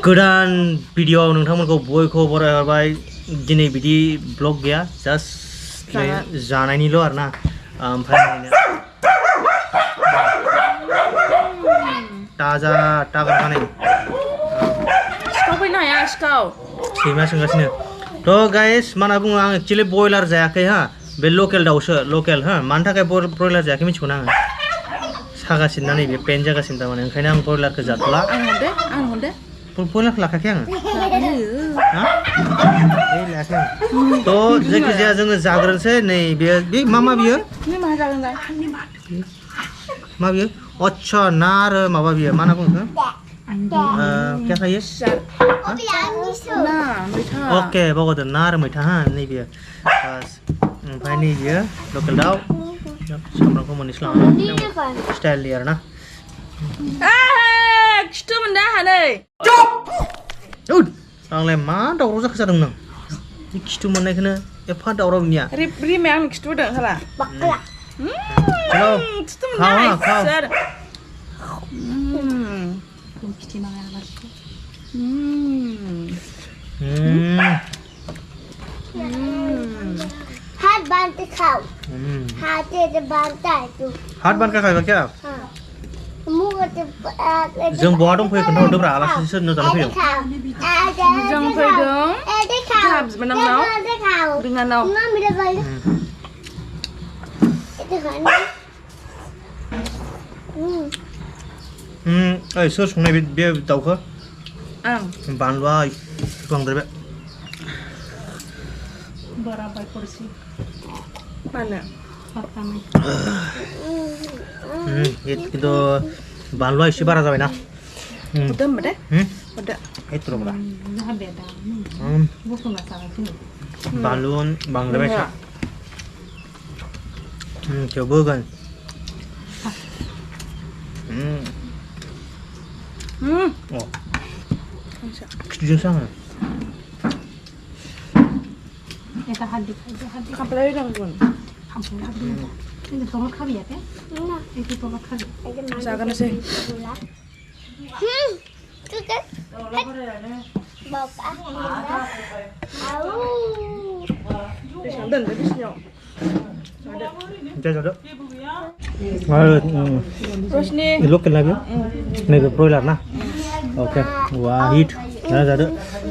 गोदान भिडिअ नोंथांमोनखौ बयखौ बरायहरबाय दिनै बिदि ब्लग गैया जास्ट जानायनिल' आरोना ओमफ्राय ताजा टागा खानाय सिखाव फैनो हाया सिखाव सैमा सोंगासिनो थ' गाइस मा होनना बुङो आं एक्चुअलि बयलार जायाखै हा बे लकेल दाउसो लकेल हा मानि थाखाय ब्रयलार जायाखै मिथिगौना आङो सागासिनो ना नैबे पेन जागासिनो थारमाने ओंखायनो आं ब्रयलारखौ जाथ'ला आं हरदो ब्रयलारखौ लाखायाखै आङो लायाखै आं थ' जायखिजाया जोङो जाग्रोनोसै नै बे मा बियो मा बियो अच्छा ना आरो माबा बियो मा होनना बुङो क्या खायो ओके बावगारदों ना आरो मैथा हा नै बियो ओमफ्राय नै बियो लकेल दाउ सामब्रामखौ मोननैसो लानानै स्टाइलनि आरोना खिथु मोनदों आंहा नै आंलाय मा दावराव जाखो जादों नों खिथु मोननायखौनो एफा दावराव बिनिया रिमाया आंनो खिथु होदों हाला खिथु हाथ बांध के खाओ हाथ से बांधता है तू हाथ बांध के खाएगा क्या मुंह से जों बहा दंफैयो खोन्थाहरदोब्रा आलासि सोरनो जानो फैदों जों फैदों बिनानाव बिनानाव ओइ सोर संनाय बे दाउखौ आं बानलुआ बांद्रायबाय बराबर करसि मानो खिन्थु बानलुआ एसे बारा जाबायना हरदो होमबा दे हरदो एथ्र'ब्रा बानलु बांद्रायबायसो थेवबो होगोन खिथुजोंसो आङो खामफ्लाय होनांगोन जागोनसै दोनदो बिसिनियाव जादो रसनि लकेल ना बेयो नैबे ब्रयलार ना ओके वा हिट जादो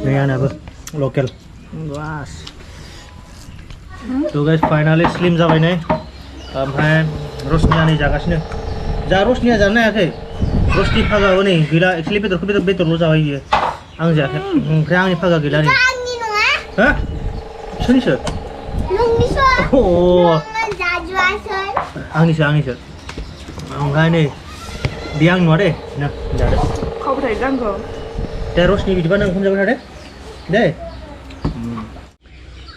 नै आंनाबो लकेल बास थ' गाइस फाइनालि स्लिम जाबाय नै ओमफ्राय रसनिया नै जागासिनो जा रसनिया जानो हायाखै रसनि फागाबो नै गैला एक्चुअलि बेदरल' जाबाय बियो आं जायाखै ओमफ्राय आंनि फागा गैला नै हो सोरनिसो आंनिसो ओमफ्राय नै बे आं नङा दे ना जादो खावबाय थायो आंखौ दे रसनि बिदिबा नों ओंखाम जाबाय थादो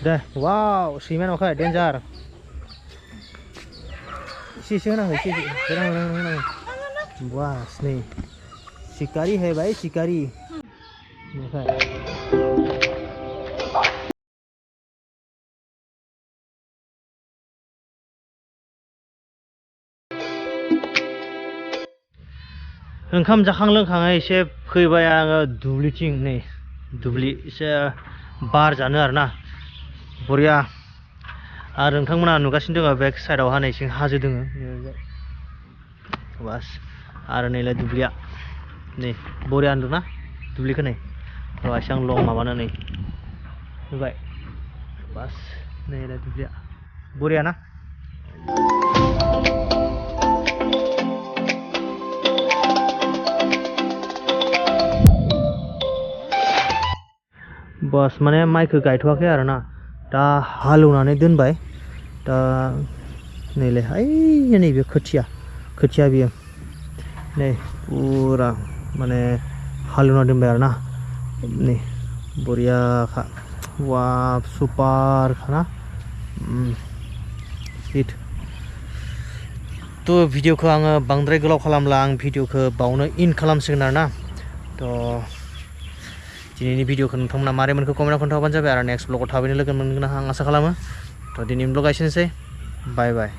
दे वाव सैमा नखाय डेन्जार एसे होनांगौ एसे होनांगौ बास नै शिकारी है भाई शिकारी ओंखाम जाखां लोंखाङै एसे फैबाय आङो दुब्लिथिं नै दुब्लि एसे बार जानो आरोना बरिया आरो नोंथांमोना नुगासिनो दङ बेक साइडआवहा नै सिं हाजो दङ बास आरो नैलाय दुब्लिया नै बरिया नुदोंना दुब्लिखौ नै र' एसे आं लं माबानो नै नुबाय बास नैलाय दुब्लिया बरिया ना बस माने माइखौ गायथ'वाखै आरोना दा हालेवनानै दोनबाय दा नैलाय हाय नैबे खोथिया बियो नै पुरा माने हालेवना दोनबाय आरोना नै बरियाखा वा सुपारखा ना हिट थ' भिडिअखौ आङो बांद्राय गोलाव खालामला आं भिडिअखौ बावनो इन खालामसिगोन आरोना थ' दिनैनि भिडिअखौ नोंथांमोना मारै मोनखो कमेन्टआव खोन्थाहरबानो जाबाय आरो नेक्स्ट ब्लगाव थाबैनो लोगो मोनगोन आं आसा खालामो थ' दिनैनि ब्लगा एसेनोसै बाय बाय